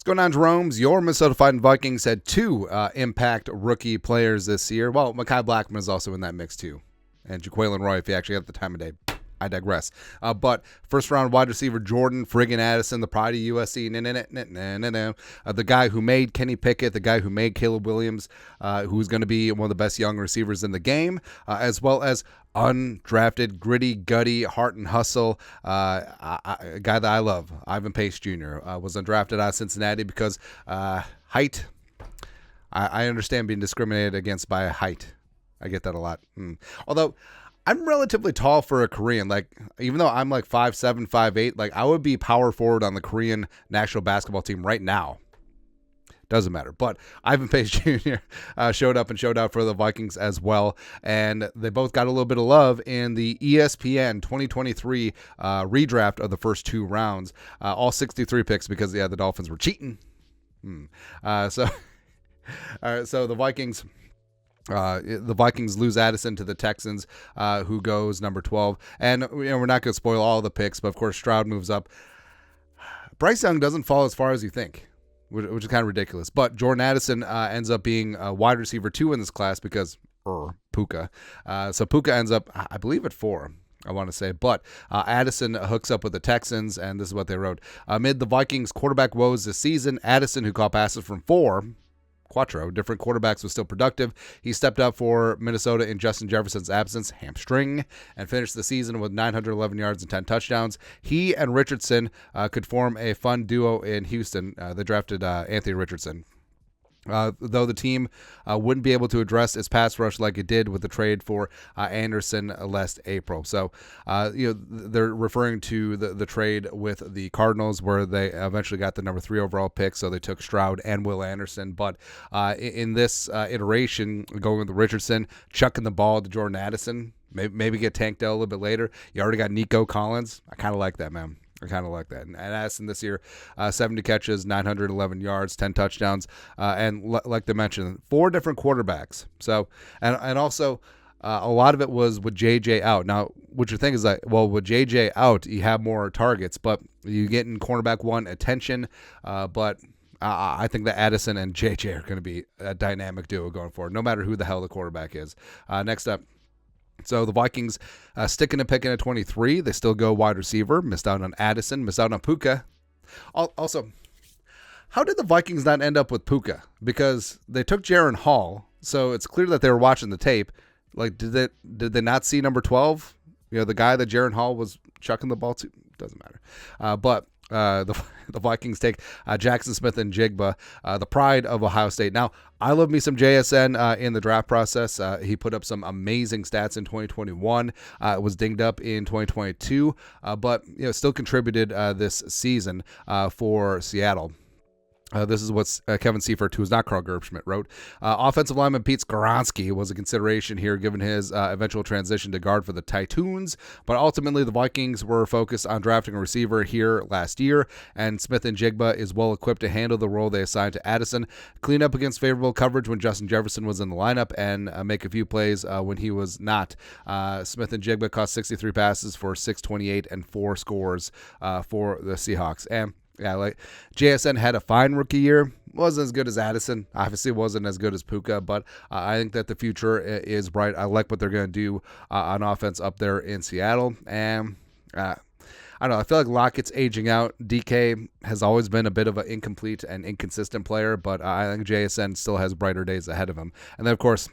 Going on, Jerome's, your Minnesota Fighting Vikings had two impact rookie players this year. Well, Mekhi Blackman is also in that mix too. And Jaquelin Roy, if you actually have the time of day. I digress. But first round wide receiver Jordan friggin' Addison, the pride of USC. The guy who made Kenny Pickett, the guy who made Caleb Williams, who's going to be one of the best young receivers in the game, as well as undrafted, gritty, gutty, heart and hustle, a guy that I love, Ivan Pace Jr., was undrafted out of Cincinnati because height. I understand being discriminated against by height. I get that a lot. Although I'm relatively tall for a Korean. Like, even though I'm like 5'7", 5'8", like I would be power forward on the Korean national basketball team right now. Doesn't matter. But Ivan Pace Jr. Showed up and showed out for the Vikings as well. And they both got a little bit of love in the ESPN 2023 redraft of the first two rounds. All 63 picks because, the Dolphins were cheating. So the Vikings... the Vikings lose Addison to the Texans, who goes number 12. And we're not going to spoil all the picks, but of course Stroud moves up. Bryce Young doesn't fall as far as you think, which is kind of ridiculous. But Jordan Addison ends up being a wide receiver 2 in this class because Puka. So Puka ends up, I believe, at 4. I want to say, but Addison hooks up with the Texans, and this is what they wrote. Amid the Vikings' quarterback woes this season, Addison, who caught passes from 4 different quarterbacks, was still productive. He stepped up for Minnesota in Justin Jefferson's absence, hamstring, and finished the season with 911 yards and 10 touchdowns. He and Richardson could form a fun duo in Houston. They drafted Anthony Richardson. Though the team wouldn't be able to address its pass rush like it did with the trade for Anderson last April. So, they're referring to the trade with the Cardinals where they eventually got the number 3 overall pick. So they took Stroud and Will Anderson. But in this iteration, going with Richardson, chucking the ball to Jordan Addison, maybe get tanked out a little bit later. You already got Nico Collins. I kind of like that, man. I kind of like that. And Addison this year, 70 catches, 911 yards, 10 touchdowns, and like they mentioned, 4 different quarterbacks. So, and also a lot of it was with JJ out. Now, what you think is like, well, with JJ out, you have more targets, but you get in cornerback 1 attention. But I think that Addison and JJ are going to be a dynamic duo going forward, no matter who the hell the quarterback is. Next up. So the Vikings sticking and picking at 23. They still go wide receiver. Missed out on Addison. Missed out on Puka. Also, how did the Vikings not end up with Puka? Because they took Jaron Hall, so it's clear that they were watching the tape. Like, did they not see number 12? The guy that Jaron Hall was chucking the ball to? Doesn't matter. But the Vikings take Jackson Smith and Jigba, the pride of Ohio State. Now, I love me some JSN in the draft process. He put up some amazing stats in 2021. Was dinged up in 2022, but still contributed this season for Seattle. This is what Kevin Seifert, who is not Carl Gerbschmidt, wrote. Offensive lineman Pete Skoronski was a consideration here given his eventual transition to guard for the Titans, but ultimately the Vikings were focused on drafting a receiver here last year, and Smith and Jigba is well equipped to handle the role they assigned to Addison, clean up against favorable coverage when Justin Jefferson was in the lineup, and make a few plays when he was not. Smith and Jigba caught 63 passes for 628 and 4 scores for the Seahawks. And yeah, like JSN had a fine rookie year. Wasn't as good as Addison. Obviously wasn't as good as Puka, but I think that the future is bright. I like what they're going to do on offense up there in Seattle. And I don't know. I feel like Lockett's aging out. DK has always been a bit of an incomplete and inconsistent player, but I think JSN still has brighter days ahead of him. And then, of course,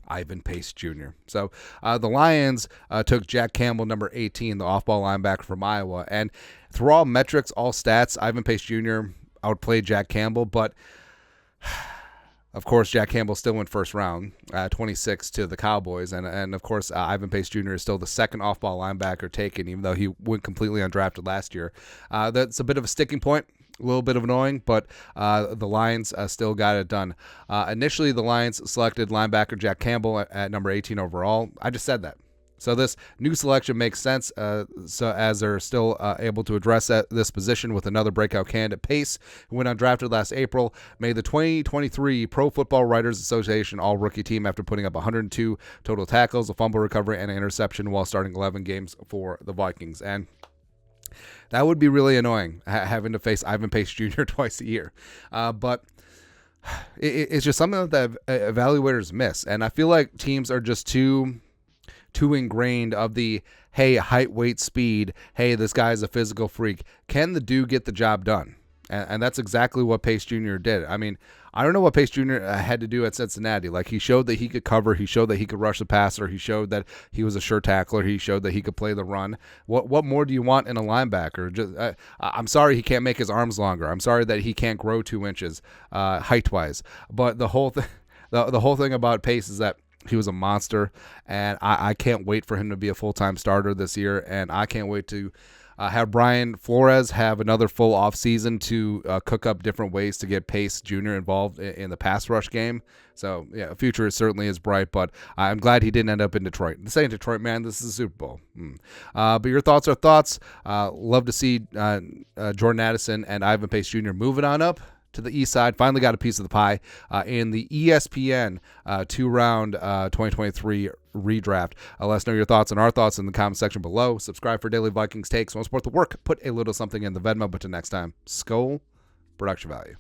Ivan Pace Jr. So the Lions took Jack Campbell, number 18, the off-ball linebacker from Iowa. And through all metrics, all stats, Ivan Pace Jr. outplayed Jack Campbell. But, of course, Jack Campbell still went first round, 26 to the Cowboys. And of course, Ivan Pace Jr. is still the second off-ball linebacker taken, even though he went completely undrafted last year. That's a bit of a sticking point. A little bit of annoying, but the Lions still got it done. Initially, the Lions selected linebacker Jack Campbell at number 18 overall. I just said that. So this new selection makes sense so as they're still able to address this position with another breakout candidate. Pace, who went undrafted last April, made the 2023 Pro Football Writers Association all-rookie team after putting up 102 total tackles, a fumble recovery, and an interception while starting 11 games for the Vikings. And That would be really annoying, having to face Ivan Pace Jr. twice a year. But it's just something that evaluators miss. And I feel like teams are just too ingrained of the, hey, height, weight, speed. Hey, this guy's a physical freak. Can the dude get the job done? And that's exactly what Pace Jr. did. I mean, I don't know what Pace Jr. had to do at Cincinnati. Like, he showed that he could cover. He showed that he could rush the passer. He showed that he was a sure tackler. He showed that he could play the run. What more do you want in a linebacker? Just, I'm sorry he can't make his arms longer. I'm sorry that he can't grow 2 inches height-wise. But the whole thing about Pace is that he was a monster, and I can't wait for him to be a full-time starter this year, and I can't wait to have Brian Flores have another full offseason to cook up different ways to get Pace Jr. involved in the pass rush game. So, yeah, the future certainly is bright, but I'm glad he didn't end up in Detroit. Saying Detroit, man, this is a Super Bowl. But your thoughts are thoughts. Love to see Jordan Addison and Ivan Pace Jr. moving on up to the east side. Finally got a piece of the pie in the ESPN 2-round 2023 redraft. Let us know your thoughts and our thoughts in the comment section below. Subscribe for daily Vikings takes. Want to support the work? Put a little something in the Venmo. But till next time, Skol, production value.